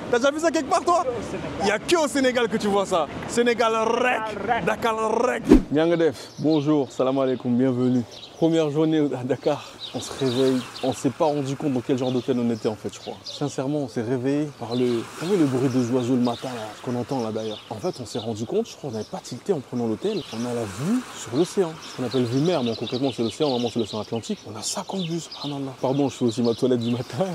T'as déjà vu ça quelque part, toi? Il n'y a que au Sénégal que tu vois ça. Sénégal rec, Dakar rec. Niangadef, bonjour, salam alaikum, bienvenue. Première journée à Dakar. On se réveille, on s'est pas rendu compte dans quel genre d'hôtel on était en fait, je crois. Sincèrement, on s'est réveillé par le bruit des oiseaux le matin, là, ce qu'on entend là d'ailleurs. En fait, on s'est rendu compte, je crois, on n'avait pas tilté en prenant l'hôtel. On a la vue sur l'océan, ce qu'on appelle vue mer, mais concrètement c'est l'océan, normalement c'est l'océan Atlantique. On a 50 vues, subhanallah. Pardon, je fais aussi ma toilette du matin.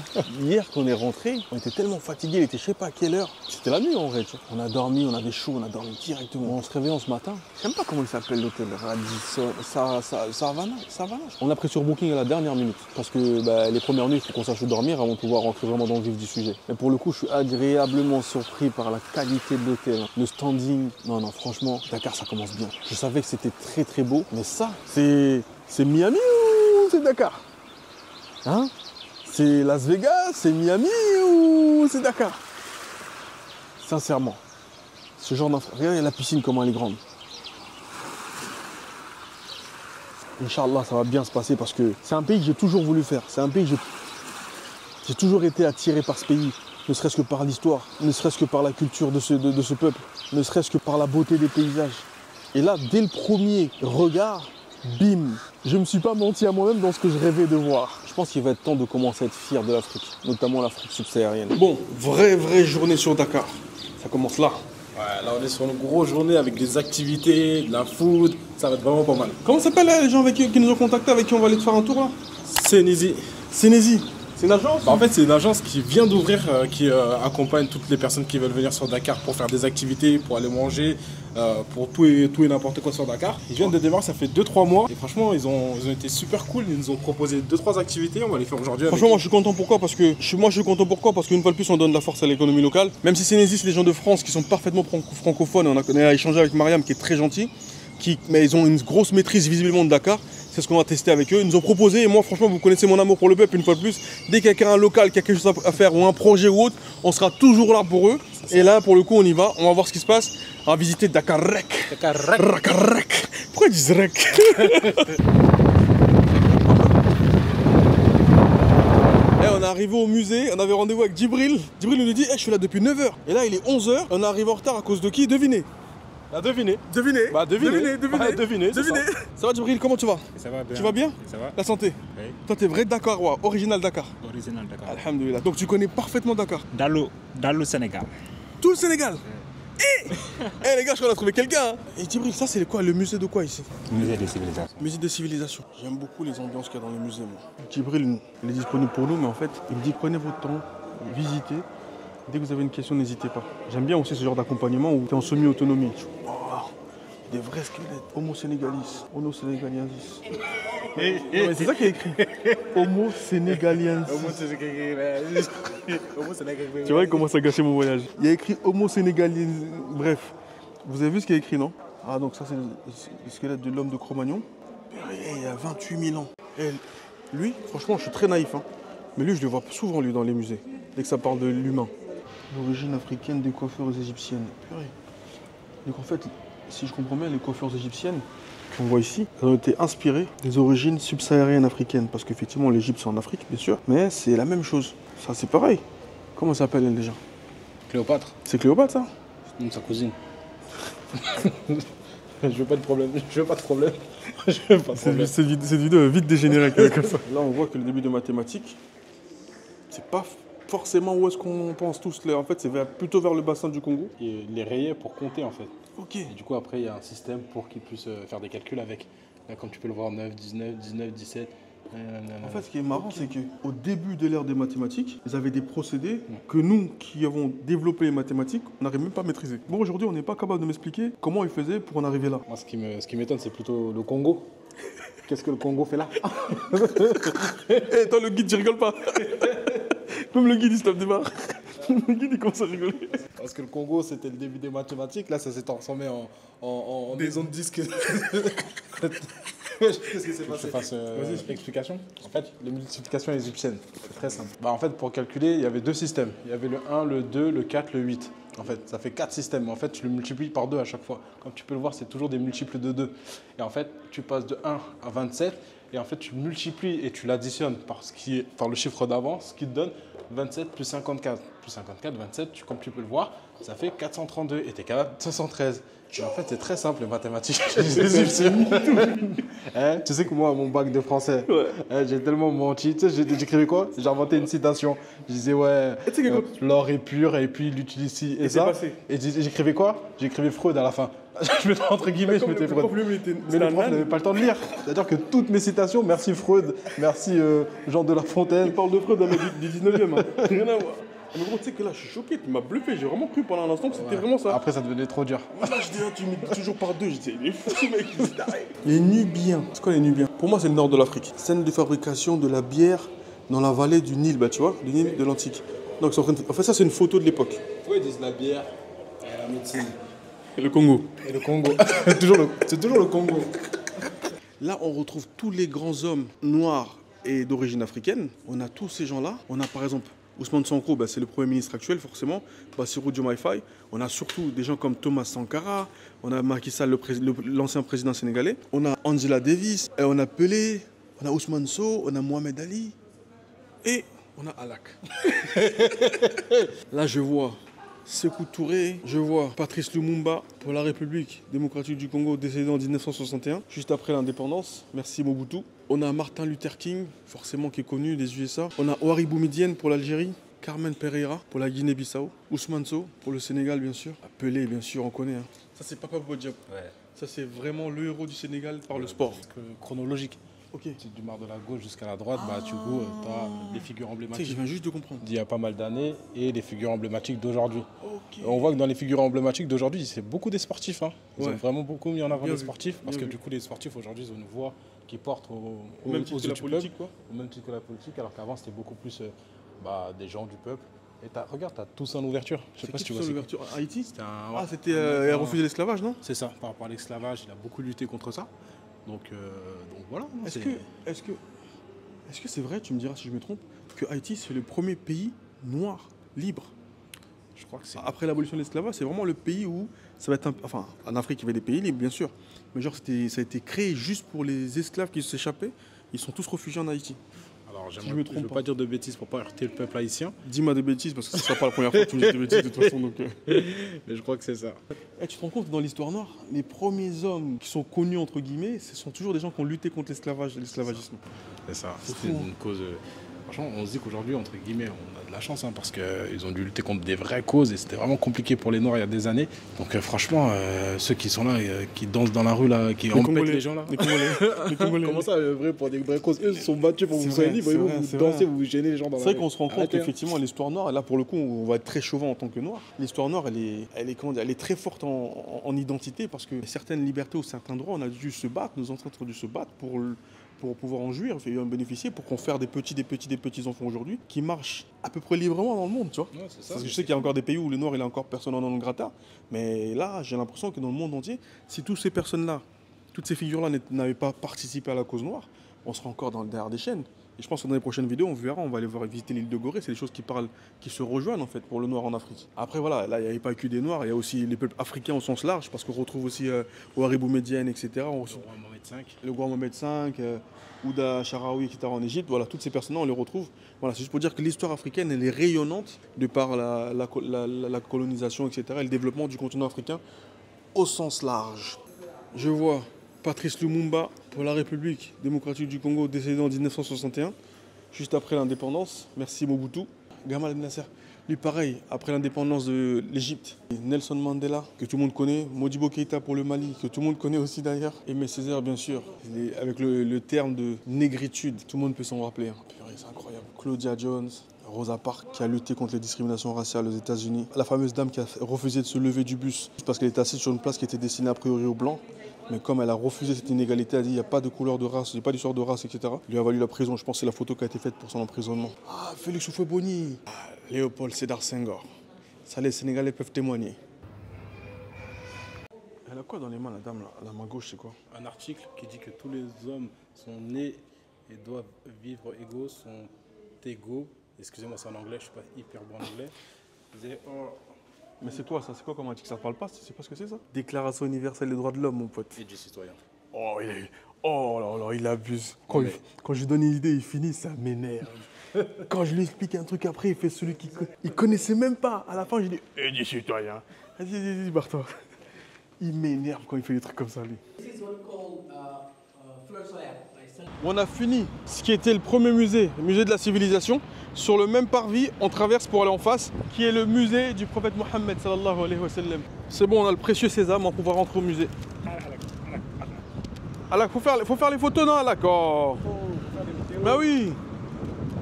Hier, quand on est rentré, on était tellement fatigués, il était je sais pas à quelle heure. C'était la nuit en vrai, tu vois. On a dormi, on avait chaud, on a dormi directement. En se réveillant ce matin, je sais même pas comment il s'appelle l'hôtel, Radisson, Savannah. On a pris sur Booking à la dernière minute, parce que les premières nuits, il faut qu'on sache dormir avant de pouvoir rentrer vraiment dans le vif du sujet. Mais pour le coup, je suis agréablement surpris par la qualité de l'hôtel. Le standing, non, franchement, Dakar, ça commence bien. Je savais que c'était très très beau, mais ça, c'est Miami ou c'est Dakar? Hein? C'est Las Vegas, c'est Miami ou c'est Dakar? Sincèrement, ce genre regarde la piscine, comment elle est grande. Inch'Allah, ça va bien se passer parce que c'est un pays que j'ai toujours voulu faire. C'est un pays que j'ai toujours été attiré par ce pays. Ne serait-ce que par l'histoire, ne serait-ce que par la culture de ce peuple, ne serait-ce que par la beauté des paysages. Et là, dès le premier regard, bim, je ne me suis pas menti à moi-même dans ce que je rêvais de voir. Je pense qu'il va être temps de commencer à être fier de l'Afrique, notamment l'Afrique subsaharienne. Bon, vraie journée sur Dakar. Ça commence là. Ouais, là on est sur une grosse journée avec des activités, de la food, ça va être vraiment pas mal. Comment s'appellent les gens qui nous ont contactés, avec qui on va aller te faire un tour là? Sénézi. Sénézi. C'est une agence? En fait, c'est une agence qui vient d'ouvrir, qui accompagne toutes les personnes qui veulent venir sur Dakar pour faire des activités, pour aller manger, pour tout et n'importe quoi sur Dakar. Ils viennent de démarrer, ça fait 2-3 mois. Et franchement, ils ont été super cool. Ils nous ont proposé 2-3 activités. On va les faire aujourd'hui. Franchement, moi je suis content pourquoi? Parce que qu'une fois de plus, on donne de la force à l'économie locale. Même si Sénézi, c'est des gens de France qui sont parfaitement francophones. On a échangé avec Mariam qui est très gentil. Mais ils ont une grosse maîtrise visiblement de Dakar. C'est ce qu'on va tester avec eux. Ils nous ont proposé, et moi franchement vous connaissez mon amour pour le peuple une fois de plus. Dès qu'il y a quelqu'un local qui a quelque chose à faire ou un projet ou autre, on sera toujours là pour eux. Et là pour le coup on y va, on va voir ce qui se passe. On va visiter Dakar Rec. Dakar Rec. Pourquoi ils disent Rec? On est arrivé au musée, on avait rendez-vous avec Djibril. Djibril nous dit je suis là depuis 9h. Et là il est 11h, on arrive en retard à cause de qui? Devinez. Ah, devinez. Devinez. Bah, devinez. Devinez. Ça va Djibril, comment tu vas? Ça va bien. Tu vas bien? Ça va. La santé? Oui. Toi t'es vrai Dakarois, original Dakar. Original Dakar. Alhamdoulilah. Donc tu connais parfaitement Dakar. Dans le Sénégal. Tout le Sénégal. Eh les gars, je crois qu'on a trouvé quelqu'un. Et Djibril, ça c'est quoi? Le musée de quoi ici? Musée des civilisations. Musée des civilisations. J'aime beaucoup les ambiances qu'il y a dans les musées, moi. Djibril, il est disponible pour nous, mais en fait, il me dit prenez votre temps, visitez. Dès que vous avez une question, n'hésitez pas. J'aime bien aussi ce genre d'accompagnement où tu es en semi-autonomie. Des vrais squelettes. Homo sénégalis. Homo sénégaliensis. Mais c'est ça qui est écrit. Homo sénégaliensis. Tu vois, il commence à gâcher mon voyage. Il y a écrit Homo sénégaliensis. Bref. Vous avez vu ce qui est écrit, non? Ah, donc ça, c'est le squelette de l'homme de Cro-Magnon. Il y a 28 000 ans. Et lui, franchement, je suis très naïf. Hein. Mais lui, je le vois souvent, lui, dans les musées. Dès que ça parle de l'humain. L'origine africaine des coiffures égyptiennes. Purée. Donc en fait, si je comprends bien, les coiffures égyptiennes qu'on voit ici, elles ont été inspirées des origines subsahariennes africaines. Parce qu'effectivement, l'Égypte, c'est en Afrique, bien sûr. Mais c'est la même chose. Ça, c'est pareil. Comment ça s'appelle, elle, déjà? Cléopâtre. C'est Cléopâtre, ça? C'est sa cousine. Je veux pas de problème. Cette vidéo est vite dégénérée comme ça. Là, on voit que le début de mathématiques, c'est pas forcément où est-ce qu'on pense tous. Là, en fait, c'est plutôt vers le bassin du Congo. Et les rayés pour compter en fait. Ok. Et du coup après il y a un système pour qu'ils puissent faire des calculs avec. Là comme tu peux le voir 9, 19, 19, 17. En fait ce qui est marrant c'est qu'au début de l'ère des mathématiques, ils avaient des procédés que nous qui avons développé les mathématiques, on n'arrive même pas à maîtriser. Bon aujourd'hui on n'est pas capable de m'expliquer comment ils faisaient pour en arriver là. Moi ce qui m'étonne c'est plutôt le Congo. Qu'est-ce que le Congo fait là? Eh toi le guide tu rigoles pas. Même le guide il se tape des barres. Le guide il commence à rigoler. Parce que le Congo c'était le début des mathématiques, là ça s'est transformé en maison de disques. Qu'est-ce qui s'est passé? Je fasse l'explication. En fait, les multiplications égyptiennes, c'est très simple. En fait, pour calculer, il y avait deux systèmes. Il y avait le 1, le 2, le 4, le 8. En fait, ça fait 4 systèmes. En fait, tu le multiplies par 2 à chaque fois. Comme tu peux le voir, c'est toujours des multiples de 2. Et en fait, tu passes de 1 à 27. Et en fait, tu multiplies et tu l'additionnes par le chiffre d'avant, ce qui te donne 27 plus 54. plus 54, 27, comme tu peux le voir, ça fait 432 et tu es capable de 513. Et en fait, c'est très simple les mathématiques. Hein, tu sais que moi, mon bac de français, hein, j'ai tellement menti. Tu sais, j'écrivais quoi? J'ai inventé une citation. Je disais, ouais, l'or est pur et puis il utilise ci et ça. Et j'écrivais quoi? J'écrivais Freud à la fin. Je mettais entre guillemets, je mettais Freud. Mais le prof n'avait pas le temps de lire. C'est-à-dire que toutes mes citations, merci Freud, merci Jean de La Fontaine. Il parle de Freud dans le 19e. Hein. Rien à voir. Mais gros, tu sais que là, je suis choqué, tu m'as bluffé. J'ai vraiment cru pendant un instant que c'était vraiment ça. Après, ça devenait trop dur. Là, je dis, tu mets toujours par deux. Je dis, il est fou, ce mec. Les Nubiens. C'est quoi les Nubiens? Pour moi, c'est le nord de l'Afrique. Scène de fabrication de la bière dans la vallée du Nil, bah, tu vois, du Nil de l'Antique. Donc, en fait, ça, c'est une photo de l'époque. Pourquoi ils disent la bière et la médecine? Et le Congo. Et le Congo. C'est toujours le Congo. Là, on retrouve tous les grands hommes noirs et d'origine africaine. On a tous ces gens-là. On a par exemple Ousmane Sonko, bah, c'est le Premier ministre actuel, forcément. Bassirou Diomaye Faye. On a surtout des gens comme Thomas Sankara. On a Macky Sall, l'ancien président sénégalais. On a Angela Davis. Et on a Pelé. On a Ousmane Sow. On a Mohamed Ali. Et on a Alak. Là, je vois Sékou Touré, je vois Patrice Lumumba pour la République démocratique du Congo, décédé en 1961, juste après l'indépendance. Merci Mobutu. On a Martin Luther King, forcément qui est connu des USA. On a Ouari Boumedienne pour l'Algérie. Carmen Pereira pour la Guinée-Bissau. Ousmane Sow pour le Sénégal, bien sûr. Pelé, bien sûr, on connaît. Hein. Ça, c'est Papa Bouba-Diop. Ouais. Ça, c'est vraiment le héros du Sénégal par le sport. Chronologique. Ok. Si tu démarres de la gauche jusqu'à la droite, bah, tu as les figures emblématiques. Je viens juste de comprendre. D'il y a pas mal d'années et les figures emblématiques d'aujourd'hui. Okay. On voit que dans les figures emblématiques d'aujourd'hui, c'est beaucoup des sportifs. Hein. Ils ont vraiment beaucoup mis en avant les sportifs parce que du coup, les sportifs aujourd'hui, ils ont une voix qui porte au même titre que la politique, quoi. Au même titre que la politique, alors qu'avant, c'était beaucoup plus des gens du peuple. Et regarde, tu as tous en ouverture. Je sais pas si tu vois. L'ouverture à Haïti? C'était il a refusé l'esclavage, non? C'est ça, par rapport à l'esclavage, il a beaucoup lutté contre ça. Donc voilà. Est-ce que c'est vrai, tu me diras si je me trompe, que Haïti c'est le premier pays noir, libre? Je crois que c'est... Après l'abolition de l'esclavage, c'est vraiment le pays où ça va être... Enfin, en Afrique, il y avait des pays libres, bien sûr. Mais genre, ça a été créé juste pour les esclaves qui s'échappaient. Ils sont tous réfugiés en Haïti. Alors, je ne veux pas dire de bêtises pour ne pas heurter le peuple haïtien. Dis-moi des bêtises, parce que ce ne sera pas la première fois que tu me dis des bêtises de toute façon. Donc, Mais je crois que c'est ça. Et tu te rends compte que dans l'histoire noire, les premiers hommes qui sont connus, entre guillemets, ce sont toujours des gens qui ont lutté contre l'esclavage et l'esclavagisme. C'est ça. C'était une cause... Franchement, on se dit qu'aujourd'hui, entre guillemets, on a de la chance, hein, parce qu'ils ont dû lutter contre des vraies causes et c'était vraiment compliqué pour les Noirs il y a des années. Donc franchement, ceux qui sont là, qui dansent dans la rue, là, qui embêtent les gens là. Les Congolais. Comment ça, vrai, pour des vraies causes? Eux se sont battus pour que vous soyez libres, vous dansez, vous gênez les gens dans la rue. C'est vrai qu'on se rend compte qu'effectivement, l'histoire noire, et là pour le coup, on va être très chauvin en tant que noir. L'histoire noire, elle est très forte en identité parce que certaines libertés ou certains droits, on a dû se battre, nos ancêtres ont dû se battre pour pouvoir en jouir et en bénéficier, pour qu'on fasse des petits enfants aujourd'hui qui marchent à peu près librement dans le monde, tu vois. Ouais, c'est ça. Parce que je sais qu'il y a encore des pays où les Noirs, il y a encore personne en grata, mais là, j'ai l'impression que dans le monde entier, si toutes ces personnes-là, toutes ces figures-là n'avaient pas participé à la cause noire, on serait encore derrière des chaînes. Et je pense que dans les prochaines vidéos, on verra, on va aller visiter l'île de Gorée. C'est des choses qui se rejoignent en fait pour le noir en Afrique. Après voilà, là il n'y avait pas que des noirs, il y a aussi les peuples africains au sens large, parce qu'on retrouve aussi Ouari Boumedienne, etc. Le roi Mohamed V, Ouda Charaoui, etc. en Égypte. Voilà, toutes ces personnes-là, on les retrouve. Voilà, c'est juste pour dire que l'histoire africaine, elle est rayonnante de par la colonisation, etc. Et le développement du continent africain au sens large. Je vois Patrice Lumumba pour la République démocratique du Congo, décédé en 1961, juste après l'indépendance. Merci Mobutu. Gamal Abdel Nasser, lui pareil, après l'indépendance de l'Égypte. Nelson Mandela, que tout le monde connaît. Modibo Keïta pour le Mali, que tout le monde connaît aussi d'ailleurs. Aimé Césaire, bien sûr, avec le terme de négritude, tout le monde peut s'en rappeler. Hein. C'est incroyable. Claudia Jones, Rosa Parks, qui a lutté contre les discriminations raciales aux États-Unis. La fameuse dame qui a refusé de se lever du bus parce qu'elle était assise sur une place qui était destinée a priori aux Blancs. Mais comme elle a refusé cette inégalité, elle a dit il n'y a pas de couleur de race, il n'y a pas d'histoire de race, etc. Il lui a valu la prison. Je pense que c'est la photo qui a été faite pour son emprisonnement. Ah, Félix Houphouët-Boigny, Léopold Sédar Senghor. Ça, les Sénégalais peuvent témoigner. Elle a quoi dans les mains, la dame, là? La main gauche, c'est quoi? Un article qui dit que tous les hommes sont nés et doivent vivre égaux, sont égaux. Excusez-moi, c'est en anglais, je ne suis pas hyper bon en anglais. Mais c'est quoi ça? C'est quoi comme article? Ça ne parle pas? C'est pas ce que c'est ça? Déclaration universelle des droits de l'homme, mon pote. Et du citoyen. Oh là là, il abuse. Quand je lui donne une idée, il finit, ça m'énerve. Quand je lui explique un truc après, il fait celui qui connaissait même pas. À la fin, je dis dis citoyen. Vas-y, barre-toi. Il m'énerve quand il fait des trucs comme ça, lui. On a fini ce qui était le premier musée, le musée de la civilisation. Sur le même parvis, on traverse pour aller en face, qui est le musée du prophète Mohammed sallallahu alayhi wa sallam. C'est bon, on a le précieux sésame, on pourra rentrer au musée. Alors, faut faire les photos, non, d'accord. Bah oui.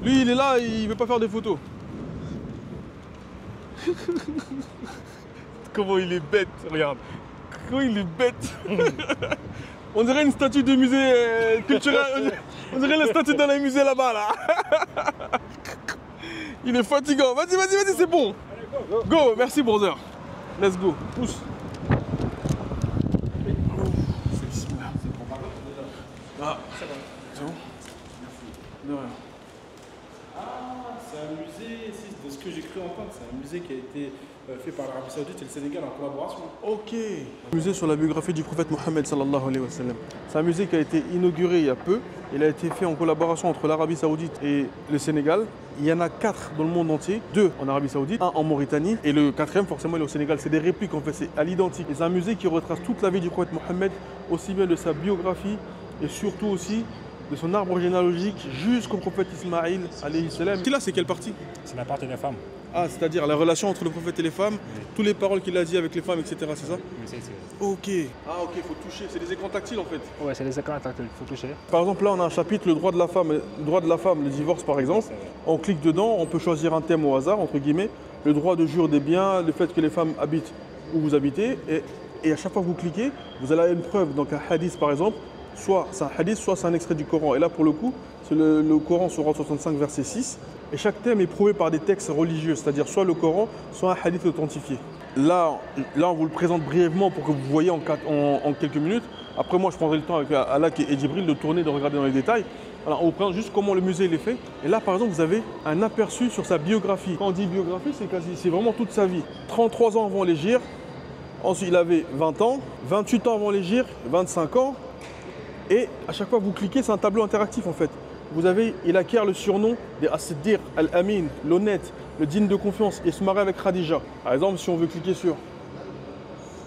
Lui, il est là, il veut pas faire des photos. Comment il est bête, regarde. Comment il est bête. On dirait une statue de musée culturel. On dirait la statue dans les musées là-bas, là. Il est fatigant. Vas-y, c'est bon. Go, merci, brother. Let's go. Pousse. Ah, c'est bon. De rien. Ah, c'est un musée, de ce que j'ai cru entendre, c'est un musée qui a été fait par l'Arabie Saoudite et le Sénégal en collaboration. Ok. Musée sur la biographie du prophète Mohammed sallallahu alayhi wa sallam. C'est un musée qui a été inauguré il y a peu. Il a été fait en collaboration entre l'Arabie Saoudite et le Sénégal. Il y en a 4 dans le monde entier, 2 en Arabie Saoudite, 1 en Mauritanie et le 4e forcément il est au Sénégal. C'est des répliques en fait, c'est à l'identique. Et c'est un musée qui retrace toute la vie du prophète Mohammed, aussi bien de sa biographie et surtout aussi de son arbre généalogique jusqu'au prophète Ismaïl alayhi salam. Là, c'est quelle partie? C'est la partie des femmes. Ah, c'est-à-dire la relation entre le prophète et les femmes, toutes les paroles qu'il a dit avec les femmes, etc. C'est ça? Oui, c'est. Ok. Ah ok, il faut toucher. C'est des écrans tactiles en fait. Ouais, c'est les écrans tactiles, il faut toucher. Par exemple, là, on a un chapitre, le droit de la femme, le divorce par exemple. On clique dedans, on peut choisir un thème au hasard, entre guillemets. Le droit de jure des biens, le fait que les femmes habitent où vous habitez. Et à chaque fois que vous cliquez, vous allez avoir une preuve. Donc un hadith par exemple, soit c'est un hadith, soit c'est un extrait du Coran. Et là, pour le coup, c'est le Coran, sourate 65, verset 6. Et chaque thème est prouvé par des textes religieux, c'est-à-dire soit le Coran, soit un hadith authentifié. Là, on vous le présente brièvement pour que vous voyez en quelques minutes. Après, moi, je prendrai le temps avec Alak et Djibril de tourner, de regarder dans les détails. Alors, on vous présente juste comment le musée est fait. Et là, par exemple, vous avez un aperçu sur sa biographie. Quand on dit biographie, c'est vraiment toute sa vie. 33 ans avant l'hégire. Ensuite, il avait 20 ans. 28 ans avant l'hégire. 25 ans. Et à chaque fois que vous cliquez, c'est un tableau interactif en fait. Il acquiert le surnom des As-Siddiq, Al-Amin, l'honnête, le digne de confiance et se marie avec Khadija. Par exemple, si on veut cliquer sur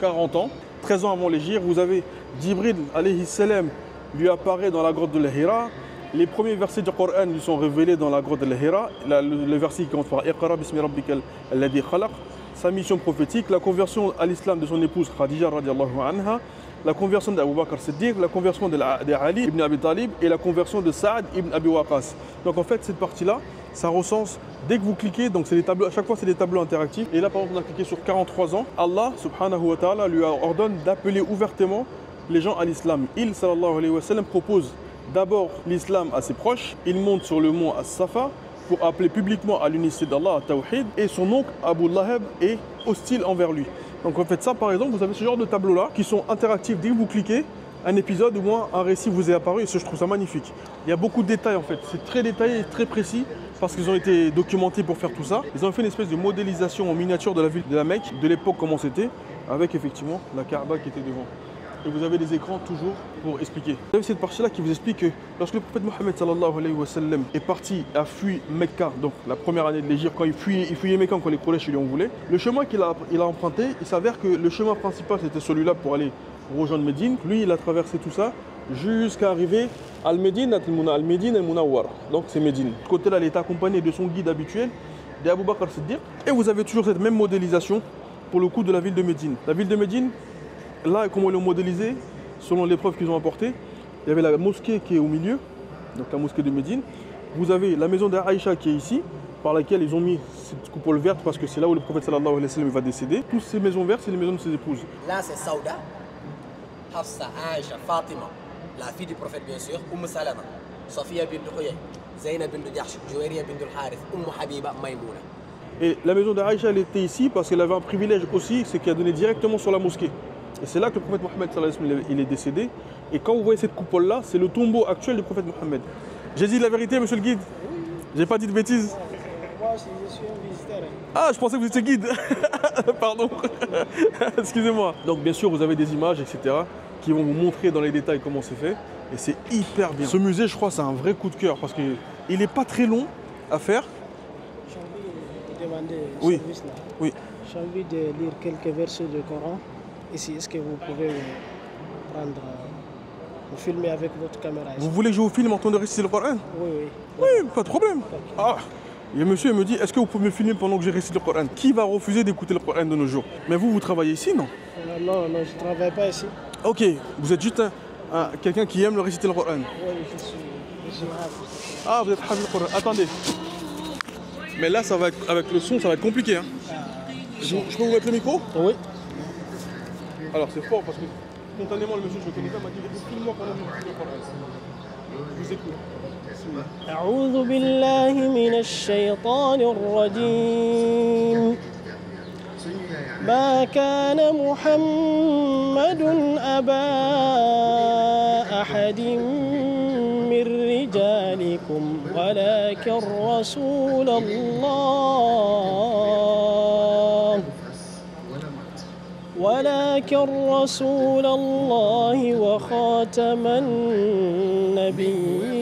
40 ans, 13 ans avant l'hégire, vous avez Djibril alayhi salam lui apparaît dans la grotte de l'Hira. Les premiers versets du Coran lui sont révélés dans la grotte de l'Hira. Le verset qui commence par Iqra bismi rabbikal alladhi khalaq. Sa mission prophétique, la conversion à l'islam de son épouse Khadija radiallahu anha, la conversion d'Abu Bakr Siddiq, la conversion d'Ali ibn Abi Talib et la conversion de Saad ibn Abi Waqas. Donc en fait, cette partie-là, ça recense, dès que vous cliquez, donc c'est des tableaux, à chaque fois c'est des tableaux interactifs. Et là, par exemple, on a cliqué sur 43 ans. Allah, subhanahu wa ta'ala, lui ordonne d'appeler ouvertement les gens à l'islam. Il, sallallahu alayhi wa sallam, propose d'abord l'islam à ses proches. Il monte sur le mont As-Safa pour appeler publiquement à l'unicité d'Allah, à Tawhid. Et son oncle, Abu Lahab, est hostile envers lui. Donc en fait ça par exemple, vous avez ce genre de tableaux là qui sont interactifs. Dès que vous cliquez, un épisode ou moins un récit vous est apparu et ça je trouve ça magnifique. Il y a beaucoup de détails en fait, c'est très détaillé et très précis parce qu'ils ont été documentés pour faire tout ça. Ils ont fait une espèce de modélisation en miniature de la ville de la Mecque, de l'époque comment c'était, avec effectivement la Kaaba qui était devant. Et vous avez des écrans toujours pour expliquer. Vous avez cette partie-là qui vous explique que lorsque le prophète Mohammed sallallahu alayhi wa sallam est parti, a fui Mecca, donc la première année de l'hégire, quand il fuyait Mecca, quand les Quraysh lui en voulaient, le chemin qu'il a emprunté, il s'avère que le chemin principal c'était celui-là pour aller rejoindre Médine. Lui, il a traversé tout ça jusqu'à arriver à Al-Médine al-Munawwara. Donc c'est Médine. De ce côté-là, il est accompagné de son guide habituel, d'Abu Bakr Siddiq. Et vous avez toujours cette même modélisation pour le coup de la ville de Médine. La ville de Médine, là, comment ils l'ont modélisé, selon les preuves qu'ils ont apportées, il y avait la mosquée qui est au milieu, donc la mosquée de Médine. Vous avez la maison d'Aïcha qui est ici, par laquelle ils ont mis cette coupole verte parce que c'est là où le prophète sallallahu alayhi wa sallam va décéder. Toutes ces maisons vertes, c'est les maisons de ses épouses. Là, c'est Saouda, Hafsa, Aïcha, Fatima, la fille du prophète bien sûr, Salama, Sofia bint Huyay, Zaynab bint Jahsh, Juwayriya bint al-Harith, Habiba, Maïmouna. Et la maison d'Aïcha, elle était ici parce qu'elle avait un privilège aussi, c'est qu'elle donnait directement sur la mosquée. Et c'est là que le prophète Mohammed sallallahu alayhi wa sallam, il est décédé. Et quand vous voyez cette coupole-là, c'est le tombeau actuel du prophète Mohammed. J'ai dit la vérité, monsieur le guide? J'ai pas dit de bêtises? Moi, je suis un visiteur. Ah, je pensais que vous étiez guide. Pardon. Excusez-moi. Donc bien sûr, vous avez des images, etc. qui vont vous montrer dans les détails comment c'est fait. Et c'est hyper bien. Ce musée, je crois, c'est un vrai coup de cœur parce qu'il n'est pas très long. à faire. J'ai envie de demander Oui. service là. Oui. J'ai envie de lire quelques versets du Coran. Ici, est-ce que vous pouvez prendre, me filmer avec votre caméra ici? Vous voulez que je vous filme en train de réciter le Coran? Oui, oui. Oui, pas de problème. Ah. Il y a un monsieur qui me dit, est-ce que vous pouvez me filmer pendant que je récite le Coran? Qui va refuser d'écouter le Coran de nos jours? Mais vous travaillez ici, non? Non, non, je ne travaille pas ici. Ok, vous êtes juste quelqu'un qui aime le réciter le Coran. Oui, je suis hafiz. Ah, vous êtes hafiz le Coran. Attendez. Mais là, ça va être, avec le son, ça va être compliqué. Hein. Je peux vous mettre le micro? Oui. Alors, c'est fort parce que spontanément, le monsieur, je le connais pas, m'a dit, filme-moi pendant que je récite le Coran. Je vous écoute. أعوذ بالله من الشيطان الرجيم ما كان محمد أبا أحد من رجالكم ولكن رسول الله وخاتم النبيين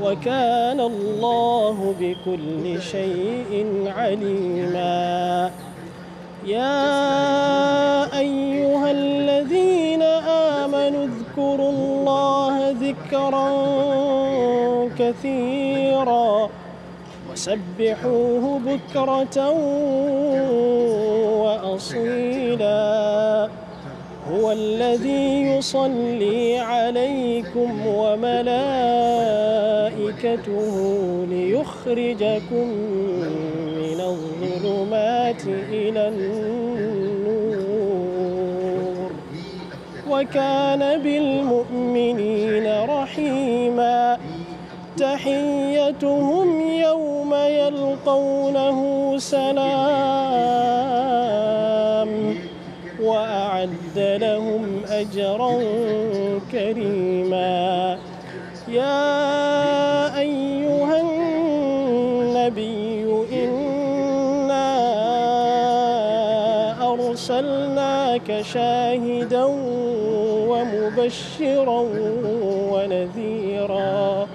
وكان الله بكل شيء عليما يا أيها الذين آمنوا اذكروا الله ذكرا كثيرا وسبحوه بكرة وأصيلا هو الذي يصلي عليكم وملائكته ليخرجكم من الظلمات إلى النور وكان بالمؤمنين رحيما تحيتهم يوم يلقونه سلام وأعد لهم أجرا كريما يا أيها النبي إنا أرسلناك شاهدا ومبشرا ونذيرا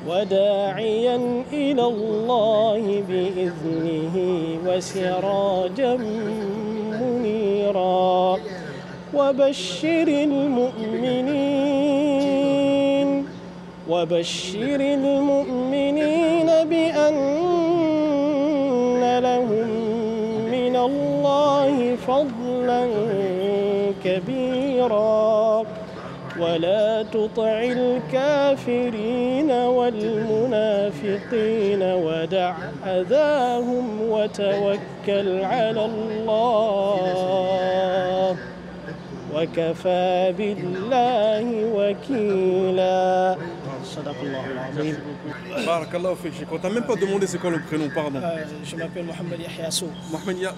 وداعيا إلى الله بإذنه وسراجا منيرا وبشر المؤمنين بأن لهم من الله فضلا كبيرا ولا تطع الكافرين والمنافقين ودع أذاهم وتوكل على الله وكفى بالله وكيلا صدق الله العظيم. Barakallahu fik. On t'a même pas demandé c'est quoi le prénom, pardon. Je m'appelle Mohamed Yahya Sow. Mohamed Yahya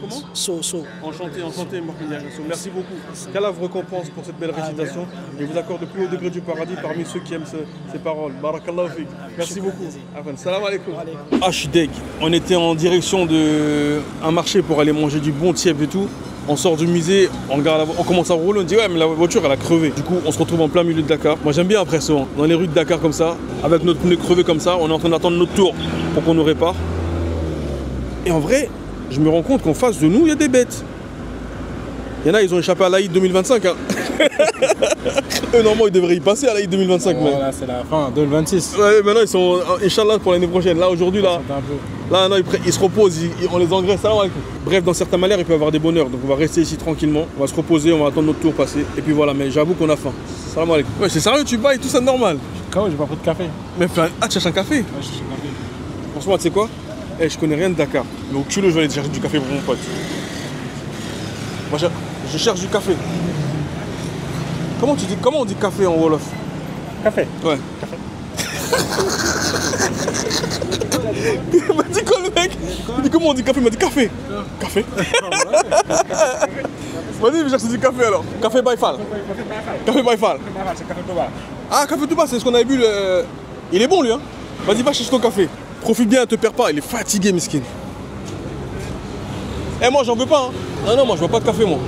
comment? Sow. Enchanté Mohamed Yahya Sow. Merci beaucoup. Qu'Allah vous récompense pour cette belle récitation et vous accorde le plus haut degré du paradis parmi ceux qui aiment ces paroles. Barakallahu fik. Merci beaucoup. Salam alaikum. H-Deg. On était en direction d'un marché pour aller manger du bon tiep et tout. On sort du musée, on commence à rouler, on dit ouais mais la voiture elle a crevé. Du coup on se retrouve en plein milieu de Dakar. Moi j'aime bien après ça, dans les rues de Dakar comme ça, avec notre pneu crevé comme ça, on est en train d'attendre notre tour pour qu'on nous répare. Et en vrai, je me rends compte qu'en face de nous, il y a des bêtes. Il y en a, ils ont échappé à l'Aïd 2025. Hein. Eux, normalement, ils devraient y passer à l'Aïd 2025. Oh, là, c'est la fin, 2026. Ouais, maintenant, ils sont, Inch'Allah, pour l'année prochaine. Là, aujourd'hui, là, non, ils se reposent, on les engraisse. Bref, dans certaines manières, il peut y avoir des bonheurs. Donc, on va rester ici tranquillement. On va se reposer, on va attendre notre tour passer. Et puis voilà, mais j'avoue qu'on a faim. Salam alaikum. Ouais, c'est sérieux, tu bailles, tout ça normal. Comment j'ai pas pris de café? Mais tu cherches un café? Ouais, je cherche un café. Franchement, tu sais quoi? Je connais rien de Dakar. Mais au culot, je vais aller chercher du café pour mon pote. Moi, je cherche du café. Comment on dit café en Wolof? Café. Ouais. Café. Il m'a dit quoi le mec? Il dit comment on dit café? Il m'a dit café. Café. Vas-y, je vais chercher du café alors. Café Baïfal. Café Baïfal. C'est café Touba. Ah, café Touba, c'est ce qu'on avait bu. Il est bon lui, hein? Vas-y, va chercher ton café. Profite bien, ne te perds pas. Il est fatigué, miskin. Eh, moi, j'en veux pas. Hein. Non, moi, je veux pas de café, moi.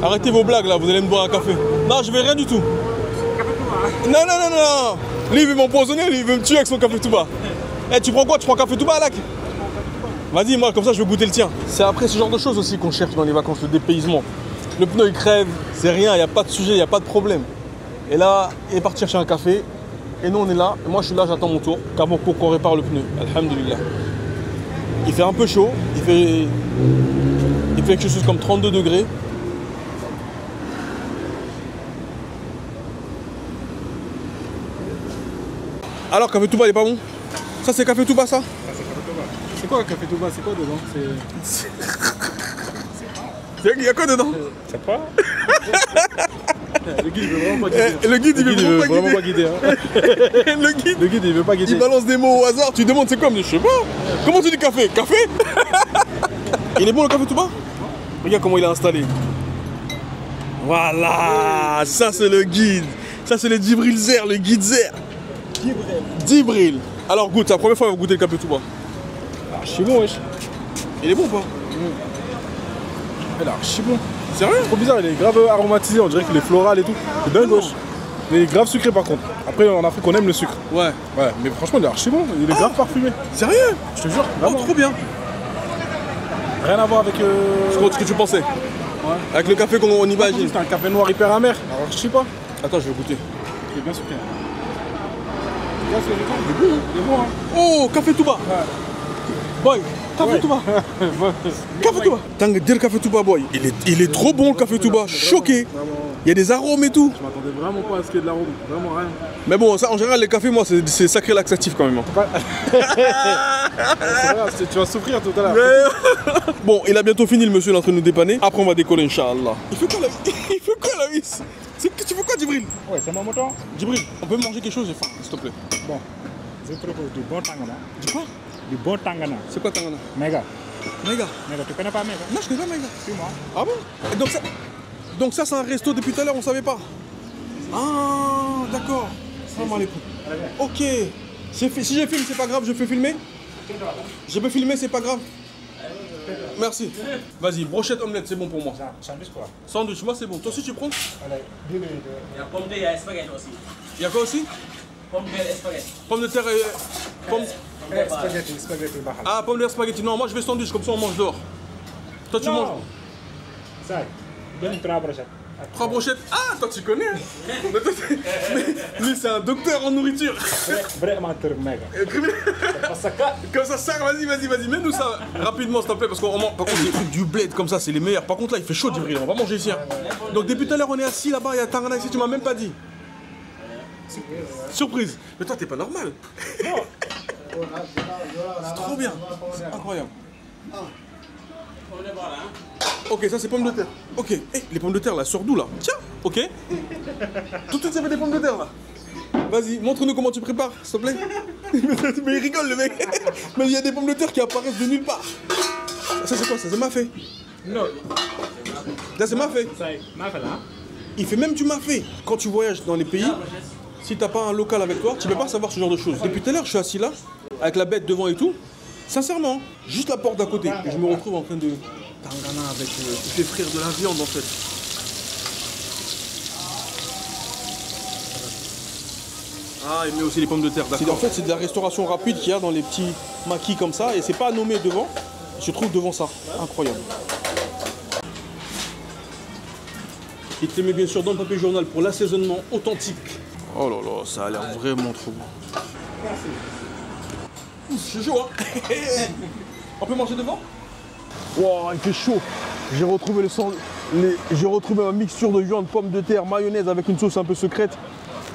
Arrêtez vos blagues là, vous allez me boire un café. Non, je veux rien du tout. Non. Lui, il veut m'empoisonner, lui, il veut me tuer avec son café Touba. Eh, tu prends quoi? Tu prends café Touba, Alak? Vas-y, moi, comme ça, je veux goûter le tien. C'est après ce genre de choses aussi qu'on cherche dans les vacances, le dépaysement. Le pneu, il crève, c'est rien, il n'y a pas de sujet, il n'y a pas de problème. Et là, il est parti chercher un café. Et nous, on est là. Et moi, je suis là, j'attends mon tour pour qu'on répare le pneu. Alhamdulillah. Il fait un peu chaud. Il fait quelque chose comme 32 degrés. Alors, café Touba, il est pas bon? Ça, c'est café Touba, ça? C'est quoi un café Touba? C'est quoi dedans? Il y a quoi dedans? Je sais pas. Le guide, il veut vraiment pas guider. Le guide, il veut vraiment pas guider. Hein. Le guide, il veut pas guider. il balance des mots au hasard. Tu demandes c'est quoi? Je sais pas. Comment tu dis café? Café? Il est bon le café Touba? Regarde comment il a installé. Voilà, ça c'est le guide. Ça c'est le Djibril Zer, le guide Zer. Djibril. Alors goûte, c'est la première fois qu'on va goûter le café Touba. Je suis bon, wesh. Il est bon ou pas? Il est archi bon. Sérieux? Trop bizarre, il est grave aromatisé, on dirait qu'il est floral et tout. C'est dingue, wesh. Il est grave sucré par contre. Après, en Afrique, on aime le sucre. Ouais. Ouais, mais franchement, il est archi bon. Il est grave parfumé. Sérieux? Je te jure, Oh, vraiment. trop bien. Rien à voir avec. Ce que tu pensais? Ouais. Avec le café qu'on y imagine. C'est un café noir hyper amer. Alors, je sais pas. Attends, je vais goûter. Il est bien sucré. Là, c'est le bon. Il est bon, hein. Oh, café Touba. Ouais. Boy, café Touba. Café Touba. Tangue dire café Touba, boy. Il est trop bon le café Touba. Choqué. Il y a des arômes et tout. Je m'attendais vraiment pas à ce qu'il y ait de l'arôme. Vraiment rien. Mais bon, ça en général, les cafés, moi, c'est sacré laxatif quand même. C'est vrai, tu vas souffrir tout à l'heure. Bon, il a bientôt fini le monsieur, il est en train de nous dépanner. Après, on va décoller, Inch'Allah. Il fait quoi la vis? Tu fais quoi, Djibril? Ouais, c'est mon moton. Djibril, on peut manger quelque chose, j'ai faim, s'il te plaît. Bon, je propose du bon tangana. Du quoi? Du bon tangana. C'est quoi Tangana? Méga. Méga. Méga, tu connais pas Méga? Non, je connais pas Méga. Suis-moi. Ah bon? Et donc ça c'est un resto depuis tout à l'heure, on savait pas. Ah, d'accord. Salam alaikum. Ok. Si je filme, c'est pas grave, je peux filmer? Je peux filmer, c'est pas grave? Merci. Vas-y, brochette omelette, c'est bon pour moi. Sandwich quoi? Sandwich, moi c'est bon. Toi aussi tu prends? Il y a pomme de terre et spaghetti aussi. Il y a quoi aussi? Pomme de terre et spaghetti. Pomme de terre et... Spaghetti bahal. Ah, pomme de terre spaghetti. Non, moi je vais sandwich, comme ça on mange dehors. Toi tu manges? Ça, donne 3 brochettes. 3 brochettes. Ah, toi tu connais. Mais lui c'est un docteur en nourriture. Vraiment tur Méga. Comme ça, vas-y, mets-nous ça rapidement s'il te plaît, parce qu'on mange. Par contre, les trucs du bled comme ça, c'est les meilleurs. Par contre, là, il fait chaud, Djibril, on va manger ici. Hein. Donc, depuis tout à l'heure, on est assis là-bas, il y a Tangana ici, tu m'as même pas dit. Surprise. Mais toi, t'es pas normal. C'est trop bien. C'est incroyable. Ok, ça c'est pommes de terre. Ok, hey, les pommes de terre là, sort d'où là? Tiens, ok. Tout de suite, ça fait des pommes de terre là. Vas-y, montre-nous comment tu prépares, s'il te plaît. Mais il rigole le mec. Mais il y a des pommes de terre qui apparaissent de nulle part. Ça c'est quoi ça? C'est mafé? Non. Ça c'est mafé? C'est mafé là. Il fait même du mafé. Quand tu voyages dans les pays, si t'as pas un local avec toi, tu peux pas savoir ce genre de choses. Depuis tout à l'heure, je suis assis là, avec la bête devant et tout. Sincèrement, juste la porte d'à côté. Et je me retrouve en train de Tangana avec tous les frères de la viande en fait. Ah, il met aussi les pommes de terre, d'accord. En fait, c'est de la restauration rapide qu'il y a dans les petits maquis comme ça. Et c'est pas nommé devant, il se trouve devant ça. Incroyable. Il te met bien sûr dans le papier journal pour l'assaisonnement authentique. Oh là là, ça a l'air vraiment trop bon. C'est chaud, hein. On peut manger devant? Wow, il fait chaud. J'ai retrouvé j'ai retrouvé ma mixture de viande, pommes de terre, mayonnaise avec une sauce un peu secrète.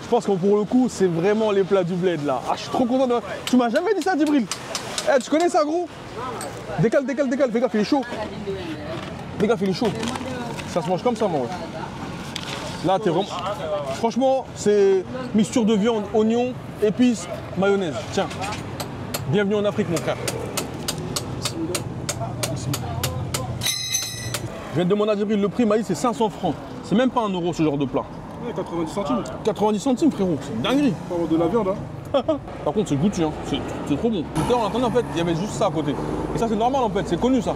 Je pense que pour le coup, c'est vraiment les plats du bled là. Ah, je suis trop content de... Tu m'as jamais dit ça, Djibril? Eh, tu connais ça, gros? Décale. Fais gaffe, il est chaud. Fais gaffe, il est chaud. Ça se mange comme ça, moi. Là, t'es vraiment... Franchement, c'est mixture de viande, oignon, épices, mayonnaise. Tiens. Bienvenue en Afrique, mon frère. Je viens de demander à Djibril, le prix, m'a dit c'est 500 francs. C'est même pas 1 euro ce genre de plat. Ouais, 90 centimes. 90 centimes, frérot, c'est une dinguerie. Pas avoir de la viande, hein. Par contre, c'est goûtu, hein. C'est trop bon. Tout à l'heure, on attendait, en fait, il y avait juste ça à côté. Et ça, c'est normal, en fait, c'est connu, ça.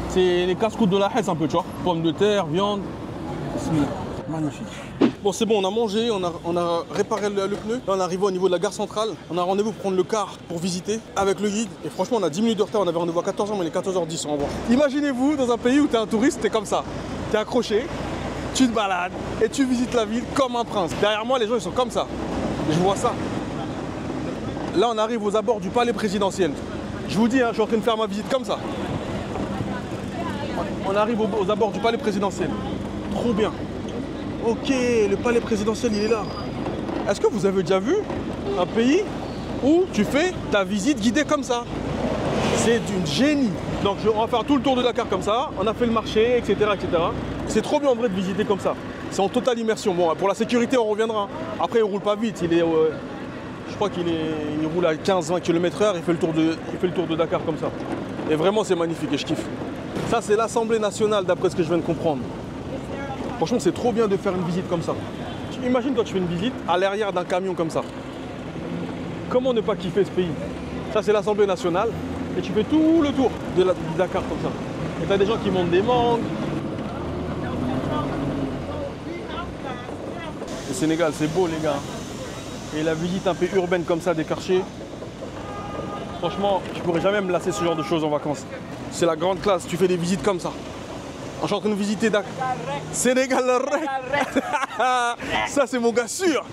C'est les casse-croûtes de la Hesse, un peu, tu vois. Pommes de terre, viande. Magnifique. Bon, c'est bon, on a mangé, on a réparé le pneu. Là, on est arrivé au niveau de la gare centrale. On a rendez-vous pour prendre le car pour visiter avec le guide. Et franchement, on a 10 minutes de retard. On avait rendez-vous à 14h, mais il est 14h10. On va voir. Imaginez-vous dans un pays où tu es un touriste, t'es comme ça. Tu es accroché, tu te balades et tu visites la ville comme un prince. Derrière moi, les gens, ils sont comme ça. Je vois ça. Là, on arrive aux abords du palais présidentiel. Je vous dis, hein, je suis en train de faire ma visite comme ça. On arrive aux abords du palais présidentiel. Trop bien. Ok, le palais présidentiel, il est là. Est-ce que vous avez déjà vu un pays où tu fais ta visite guidée comme ça? C'est d'une génie. Donc on va faire tout le tour de Dakar comme ça. On a fait le marché, etc. etc. C'est trop bien en vrai de visiter comme ça. C'est en totale immersion. Bon, pour la sécurité, on reviendra. Après, il roule pas vite. Il est, je crois qu'il roule à 15-20 km/h. Il fait le tour de Dakar comme ça. Et vraiment, c'est magnifique et je kiffe. Ça, c'est l'Assemblée nationale, d'après ce que je viens de comprendre. Franchement, c'est trop bien de faire une visite comme ça. Imagine quand tu fais une visite à l'arrière d'un camion comme ça. Comment ne pas kiffer ce pays? Ça, c'est l'Assemblée nationale. Et tu fais tout le tour de Dakar comme ça. Et tu as des gens qui montent des mangues. Le Sénégal, c'est beau, les gars. Et la visite un peu urbaine comme ça, des quartiers. Franchement, je pourrais jamais me lasser ce genre de choses en vacances. C'est la grande classe, tu fais des visites comme ça. Je suis en train de visiter Dakar. Sénégal, ça c'est mon gars sûr.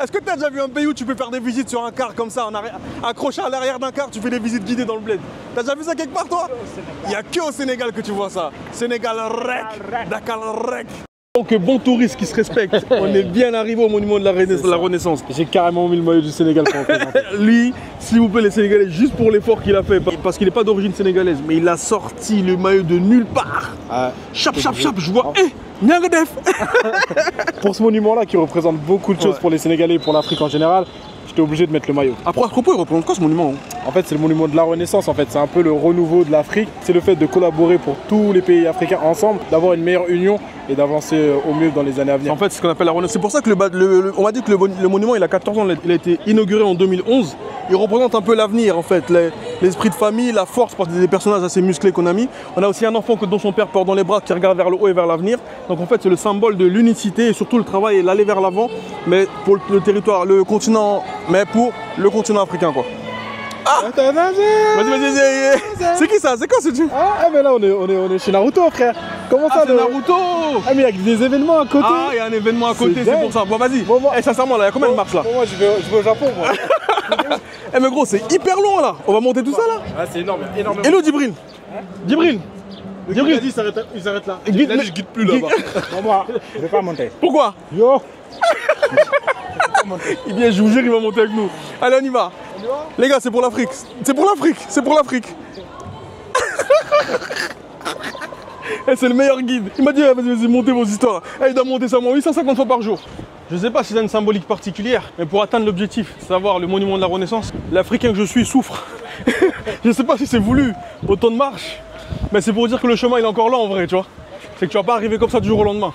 Est-ce que tu as déjà vu un pays où tu peux faire des visites sur un car comme ça, accroché à l'arrière d'un car, tu fais des visites guidées dans le bled? T'as déjà vu ça quelque part toi? Il n'y a que au Sénégal que tu vois ça. Sénégal rec, Dakar rec. Donc bon touriste qui se respecte, on est bien arrivé au monument de la Renaissance. J'ai carrément mis le maillot du Sénégal pour représenter. Lui, s'il vous plaît les Sénégalais, juste pour l'effort qu'il a fait, parce qu'il n'est pas d'origine sénégalaise, mais il a sorti le maillot de nulle part. Chap, je vois, Nyangadef. Pour ce monument-là qui représente beaucoup de choses pour les Sénégalais et pour l'Afrique en général, j'étais obligé de mettre le maillot. Après, à propos, il représente quoi ce monument? En fait, c'est le monument de la Renaissance. En fait, c'est un peu le renouveau de l'Afrique. C'est le fait de collaborer pour tous les pays africains ensemble, d'avoir une meilleure union et d'avancer au mieux dans les années à venir. En fait, c'est ce qu'on appelle la Renaissance. C'est pour ça que on m'a dit que le monument, il a 14 ans. Il a été inauguré en 2011. Il représente un peu l'avenir, en fait, l'esprit de famille, la force, parce que des personnages assez musclés qu'on a mis. On a aussi un enfant dont son père porte dans les bras, qui regarde vers le haut et vers l'avenir. Donc en fait, c'est le symbole de l'unicité et surtout le travail et l'aller vers l'avant, mais pour le territoire, le continent, mais pour le continent africain, quoi. Ah, vas-y. C'est qui ça? C'est quoi ce truc? Ah, mais là, on est chez Naruto, frère. Comment ça, c'est Naruto? Ah, mais il y a des événements à côté. Ah, il y a un événement à côté, c'est pour ça. Bon, vas-y. Bon, sincèrement, là, il y a combien de marches là? Moi, je vais au Japon, moi. Eh, mais gros, c'est hyper long là. On va monter tout ça là. Ah, c'est énorme, énorme. Hello, Djibril. Djibril. Il a dit, il s'arrête là. Il a dit, je guide plus là-bas. Non, moi, je vais pas monter. Pourquoi? Yo. Eh bien, je vous jure, il va monter avec nous. Allez, on y va. Les gars, c'est pour l'Afrique. C'est pour l'Afrique. C'est pour l'Afrique. Eh, c'est le meilleur guide. Il m'a dit, vas-y, montez vos histoires. Eh, il doit monter ça moins 850 fois par jour. Je ne sais pas si c'est une symbolique particulière, mais pour atteindre l'objectif, savoir le monument de la Renaissance, l'Africain que je suis souffre. Je ne sais pas si c'est voulu, autant de marche, mais c'est pour dire que le chemin il est encore là en vrai, tu vois. C'est que tu vas pas arriver comme ça du jour au lendemain.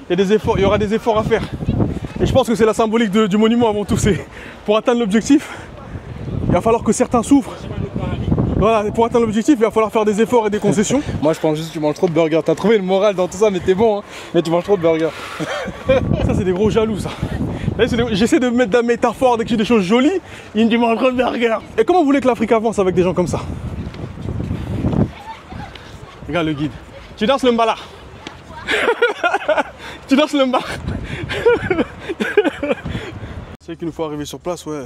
Il y a des efforts, il y aura des efforts à faire. Et je pense que c'est la symbolique du monument avant tout. C'est pour atteindre l'objectif, il va falloir que certains souffrent. Voilà, pour atteindre l'objectif, il va falloir faire des efforts et des concessions. Moi, je pense juste que tu manges trop de burgers. T'as trouvé le moral dans tout ça, mais t'es bon, hein. Mais tu manges trop de burgers. Ça, c'est des gros jaloux, ça. J'essaie de mettre de la métaphore dès que j'ai des choses jolies. Il me dit, mange trop de burgers. Et comment vous voulez que l'Afrique avance avec des gens comme ça? Regarde le guide. Tu danses le mbala. Tu danses le mbala. C'est vrai qu'il nous faut arriver sur place, ouais.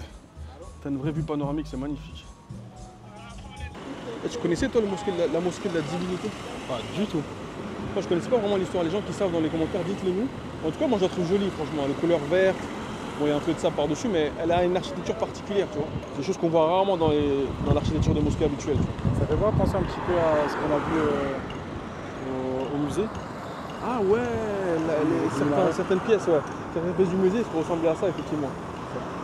T'as une vraie vue panoramique, c'est magnifique. Et tu connaissais toi la mosquée de la divinité? Pas du tout. Moi je connaissais pas vraiment l'histoire, les gens qui savent dans les commentaires, dites-le nous. En tout cas moi je la trouve jolie franchement, les couleurs vertes, bon il y a un peu de ça par-dessus mais elle a une architecture particulière tu vois. C'est des choses qu'on voit rarement dans l'architecture des mosquées habituelles. Ça fait pas penser un petit peu à ce qu'on a vu au musée. Ah ouais, certaines pièces, ouais. Certaines pièces du musée ça ressemblait à ça effectivement.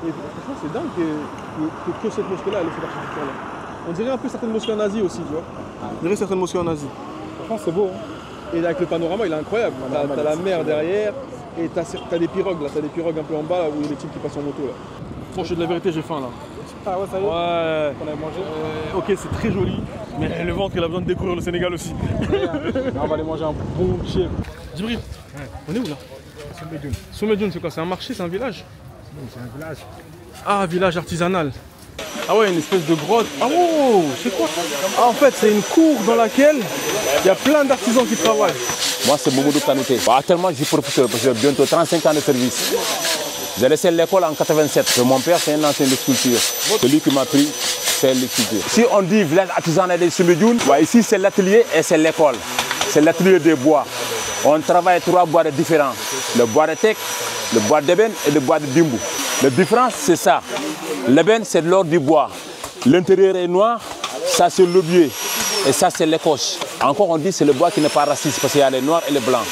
Et franchement c'est dingue que cette mosquée là elle ait cette architecture là. On dirait un peu certaines mosquées en Asie aussi, tu vois. On dirait certaines mosquées en Asie. Franchement, c'est beau. Hein. Et avec le panorama, il est incroyable. T'as la mer derrière et t'as des pirogues là. T'as des pirogues un peu en bas là, où il y a des types qui passent en moto là. Franchement, de la vérité, j'ai faim là. Ah ouais, ça y est. Ouais. On a mangé. Ok, c'est très joli. Mais le ventre, il a besoin de découvrir le Sénégal aussi. On va aller manger un bon chien. Djibril, on est où là? Soumbédioune, c'est quoi? C'est un marché, c'est un village? Non, c'est un village. Ah, village artisanal. Ah ouais, une espèce de grotte. Ah oh, c'est quoi? Ah, en fait, c'est une cour dans laquelle il y a plein d'artisans qui travaillent. Moi, c'est Momoudou Kanouté. Actuellement, je suis professeur parce que j'ai bientôt 35 ans de service. J'ai laissé l'école en 87. Mon père, c'est un ancien de sculpture. Celui qui m'a pris, c'est les sculptures. Si on dit village artisanal de Soumbédioune, ici, c'est l'atelier et c'est l'école. C'est l'atelier des bois. On travaille 3 bois différents. Le bois de teck, le bois d'ébène et le bois de dimbou. La différence, c'est ça. L'ébène, c'est de l'or du bois. L'intérieur est noir, ça c'est l'aubier. Et ça c'est l'écorce. Encore on dit c'est le bois qui n'est pas raciste parce qu'il y a les noirs et les blancs.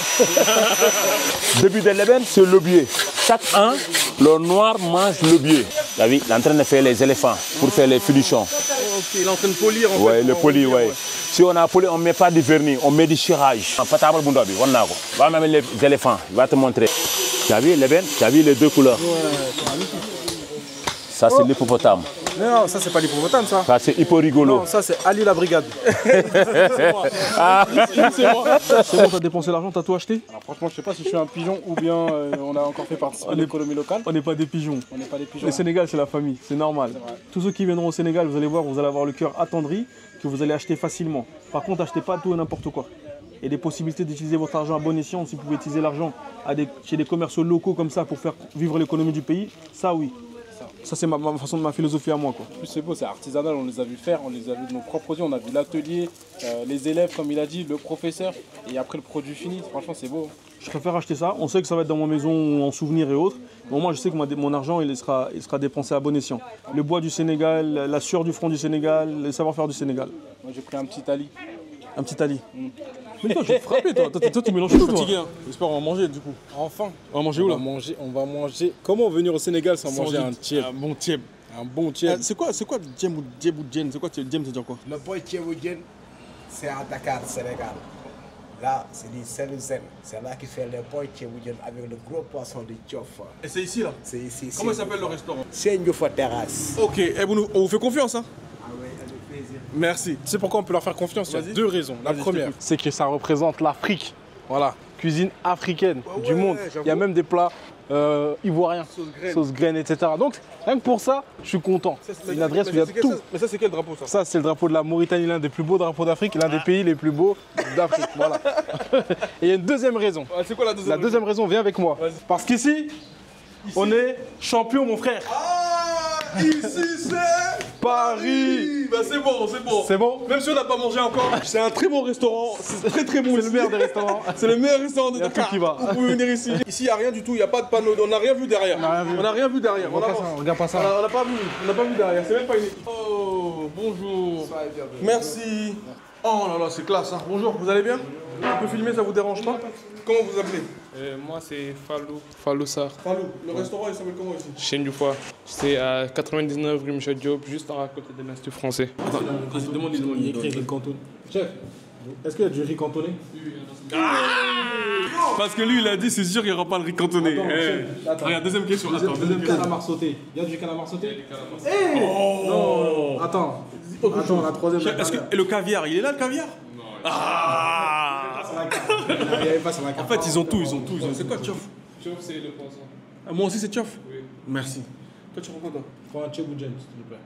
Début de l'ébène, c'est l'aubier. Chaque an, le noir mange l'aubier. Vous avez, il est en train de faire les éléphants pour faire les finitions. Ok, il est en train de polir en fait. Oui, le poli, oui. Si on a poli, on ne met pas du vernis, on met du cirage. On va même les éléphants, il va te montrer. Tu as vu l'ébène? Tu as vu les 2 couleurs? Ça c'est l'hippopotame. Non, ça c'est pas l'hippopotame ça. Ça c'est hippo rigolo. Non, ça c'est Ali la brigade. C'est moi. C'est bon, t'as dépensé l'argent, t'as tout acheté? Alors franchement, je sais pas si je suis un pigeon ou bien on a encore fait participer à l'économie locale. On n'est pas des pigeons. On n'est pas des pigeons. Le Sénégal, c'est la famille, c'est normal. Tous ceux qui viendront au Sénégal, vous allez voir, vous allez avoir le cœur attendri, que vous allez acheter facilement. Par contre, achetez pas tout et n'importe quoi. Il y a des possibilités d'utiliser votre argent à bon escient. Si vous pouvez utiliser l'argent chez des commerciaux locaux comme ça pour faire vivre l'économie du pays, ça oui. Ça c'est ma philosophie à moi, quoi. En plus c'est beau, c'est artisanal, on les a vu faire, on les a vu de nos propres yeux, on a vu l'atelier, les élèves comme il a dit, le professeur et après le produit fini. Franchement c'est beau. Je préfère acheter ça. On sait que ça va être dans ma maison en souvenir et autres. Mais au moins je sais que mon argent il sera dépensé à bon escient. Le bois du Sénégal, la sueur du front du Sénégal, le savoir-faire du Sénégal. Moi j'ai pris un petit Ali. Un petit Ali. Mais toi, je vais te frapper, toi. Toi, tu mélanges tout, fatigué, hein. J'espère qu'on va manger, du coup. Enfin. On va manger où, là? On va manger. Comment venir au Sénégal sans manger un tieb? Un bon tieb. Un bon tieb. C'est quoi djem ou djen? C'est quoi djem, c'est dire quoi? Le boy Tchéboudienne, c'est à Dakar, Sénégal. Là, c'est du Sénégal. C'est là qu'il fait le boy Tchéboudienne avec le gros poisson de Tchof. Et c'est ici, là? C'est ici. Comment il s'appelle le restaurant? C'est une terrasse. Ok, on vous fait confiance, hein? Ah oui, avec plaisir. Merci. Tu sais pourquoi on peut leur faire confiance? Il y a Vas-y. 2 raisons. La Vas-y, première, je t'écoute. c'est que ça représente l'Afrique. Voilà, cuisine africaine Ouais, du monde. j'avoue. Il y a même des plats ivoiriens, sauce graine, etc. Donc, rien que pour ça, je suis content. C'est une adresse où il y a tout. Mais ça, c'est quel drapeau, ça? Ça, c'est le drapeau de la Mauritanie, l'un des plus beaux drapeaux d'Afrique, l'un des pays les plus beaux d'Afrique. Voilà. Et il y a une deuxième raison. C'est quoi la deuxième? La deuxième raison, viens avec moi. Parce qu'ici, on est champion, mon frère. Ici, c'est Paris. Bah, c'est bon, c'est bon. C'est bon? Même si on n'a pas mangé encore, c'est un très bon restaurant. C'est très très bon. C'est le meilleur des restaurants. C'est le meilleur restaurant de Il y a Dakar. tout qui va. Vous pouvez venir ici. Ici, il n'y a rien du tout. Il n'y a pas de panneau. On n'a rien vu derrière. On n'a rien vu. derrière. On avance. Regarde pas ça. On n'a pas vu. On n'a pas vu derrière. C'est même pas une. Oh, bonjour. Merci. Oh là là, c'est classe. Hein. Bonjour, vous allez bien? On peut filmer, ça vous dérange pas? Comment vous appelez? Moi, c'est Fallou Sarr. Fallou. Le restaurant, il s'appelle comment ici? Chaîne du Foie. C'est à 99 rue Michel Diop, juste à côté de l'Institut français. Attends, demande. Il y a écrit riz cantonné. Chef, est-ce qu'il y a du riz cantonné? Parce que lui, il a dit, c'est sûr qu'il n'y aura pas le riz cantonné. Attends. Regarde, deuxième question. Deuxième calamar sauté. Il y a du calamar sauté? Non. Attends, la troisième. Et le caviar, il est là, le caviar? Non. Ah. Il n'y avait pas sur la En carte. fait, ils ont tout. C'est quoi, tchof? Sauf c'est le poisson. Ah, moi aussi, c'est tchof? Oui. Merci. Toi, tu prends quoi, toi? Prends un Tchébou James, s'il te plaît.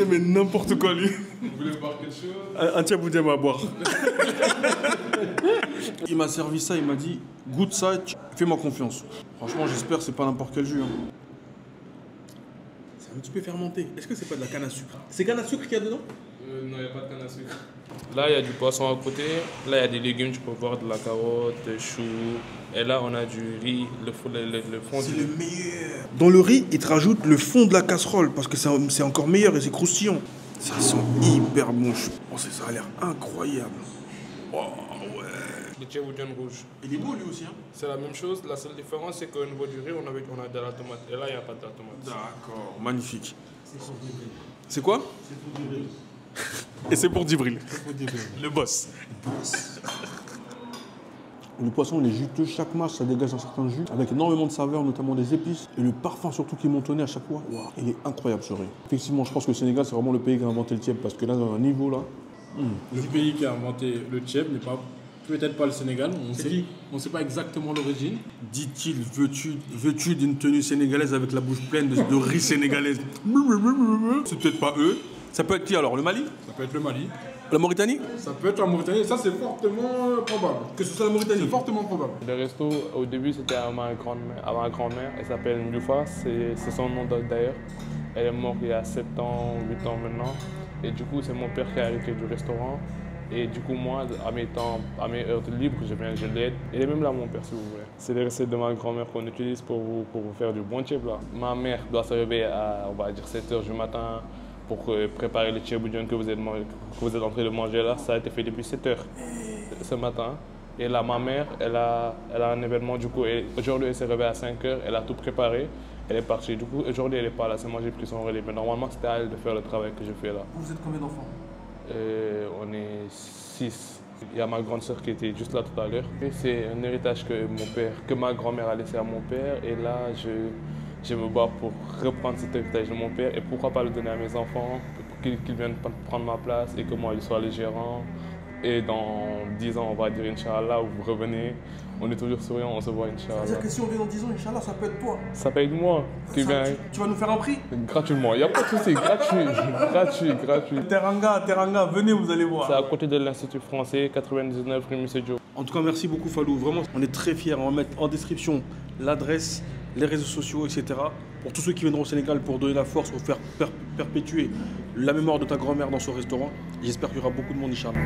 Mais n'importe quoi, lui. Vous voulez boire quelque chose? Un tchaboudem à boire. Il m'a servi ça, il m'a dit, goûte ça, fais-moi confiance. Franchement, j'espère que c'est pas n'importe quel jus. Hein. C'est un petit peu fermenté. Est-ce que c'est pas de la canne à sucre? C'est canne à sucre qu'il y a dedans? Non, il n'y a pas de canne à sucre. Là, il y a du poisson à côté. Là, il y a des légumes, tu peux voir de la carotte, des choux. Et là, on a du riz, le fond C'est du le meilleur. Dans le riz, ils te rajoutent le fond de la casserole parce que c'est encore meilleur et c'est croustillant. Ça sent hyper bon. Oh, ça a l'air incroyable. Oh, ouais. le tchéboudjen rouge. Il est beau lui aussi, hein? C'est la même chose. La seule différence, c'est qu'au niveau du riz, on a de la tomate. Et là, il n'y a pas de la tomate. D'accord, magnifique. C'est quoi? Et c'est pour Djibril. Le boss. Le poisson, il est juteux. Chaque masse, ça dégage un certain jus, avec énormément de saveurs, notamment des épices. Et le parfum, surtout, qui est montonné à chaque fois. Wow, il est incroyable, ce riz. Effectivement, je pense que le Sénégal, c'est vraiment le pays qui a inventé le tieb. Parce que là, dans un niveau, là, Le pays qui a inventé le tchèp n'est pas, peut-être pas le Sénégal, on ne sait pas exactement l'origine. Dit-il, veux-tu d'une tenue sénégalaise avec la bouche pleine de riz sénégalaise? C'est peut-être pas eux. Ça peut être qui alors? Le Mali? Ça peut être le Mali. La Mauritanie? Ça peut être la Mauritanie, ça c'est fortement probable. Que ce soit la Mauritanie? C'est fortement probable. Le resto, au début, c'était à ma grand-mère. Elle s'appelle Ndioufa, c'est son nom d'ailleurs. Elle est morte il y a 7 ans, 8 ans maintenant. Et du coup, c'est mon père qui a hérité du restaurant. Et du coup, moi, à mes heures de libre, je l'aide. Il est même là, mon père, si vous voulez. C'est les recettes de ma grand-mère qu'on utilise pour vous faire du bon tchèp là. Ma mère doit se réveiller à, on va dire, 7 h du matin pour préparer le tchèboudjon que vous êtes en train de manger là. Ça a été fait depuis 7 h ce matin. Et là, ma mère, elle a un événement, du coup, aujourd'hui, elle s'est réveillée à 5 h, elle a tout préparé, elle est partie. Du coup, aujourd'hui, elle n'est pas là, c'est moi j'ai pris son relais. Mais normalement, c'était à elle de faire le travail que je fais là. Vous êtes combien d'enfants? On est 6. Il y a ma grande sœur qui était juste là tout à l'heure. C'est un héritage que ma grand-mère a laissé à mon père. Et là, je me bats pour reprendre cet héritage de mon père. Et pourquoi pas le donner à mes enfants, pour qu'ils viennent prendre ma place et que moi, je sois le gérant. Et dans 10 ans, on va dire Inch'Allah, vous revenez. On est toujours souriant, on se voit Inch'Allah. C'est-à-dire que si on vient dans 10 ans, Inch'Allah, ça peut être toi. Ça peut être moi. Tu vas nous faire un prix? Gratuitement, il n'y a pas de souci, gratuit. Teranga, venez, vous allez voir. C'est à côté de l'Institut français, 99 rue Monsieur Diop. En tout cas, merci beaucoup Fallou. Vraiment, on est très fiers. On va mettre en description l'adresse, les réseaux sociaux, etc. Pour tous ceux qui viendront au Sénégal pour donner la force, pour faire perpétuer la mémoire de ta grand-mère dans ce restaurant. J'espère qu'il y aura beaucoup de monde, Inch'Allah.